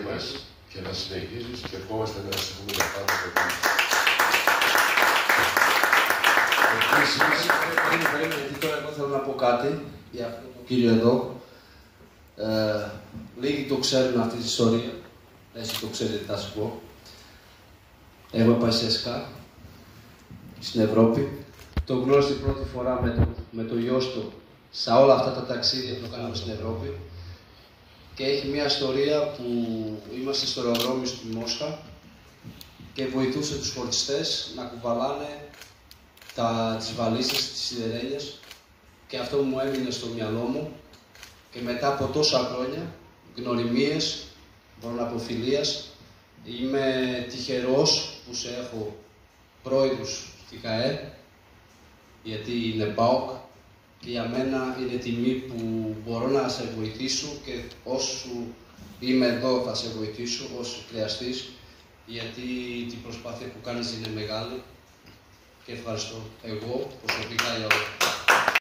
μας και να συνεχίζεις και ευχόμαστε να σε έχουμε για πάντα. Γιατί τώρα εγώ θέλω να πω κάτι για αυτό το κύριο εδώ. Λίγοι το ξέρουν αυτή τη ιστορία. Εσύ το ξέρετε, θα σου πω. Εγώ πάει σε ΕΣΚΑ στην Ευρώπη. Το γνώρισε πρώτη φορά με το γιος του σε όλα αυτά τα ταξίδια που κάναμε στην Ευρώπη. Και έχει μια ιστορία που είμαστε στο αεροδρόμιο στη Μόσχα και βοηθούσε τους φορτιστές να κουβαλάνε τις βαλίτσες, τις σιδερένιες, και αυτό μου έμεινε στο μυαλό μου και μετά από τόσα χρόνια, γνωριμίες, μπορώ να πω φιλίας, είμαι τυχερός που σε έχω πρόεδρους στη ΚΑΕ, γιατί είναι ΠΑΟΚ και για μένα είναι τιμή που μπορώ να σε βοηθήσω και όσο είμαι εδώ θα σε βοηθήσω, όσο χρειαστείς, γιατί την προσπάθεια που κάνεις είναι μεγάλη και ευχαριστώ εγώ προσωπικά για όλα.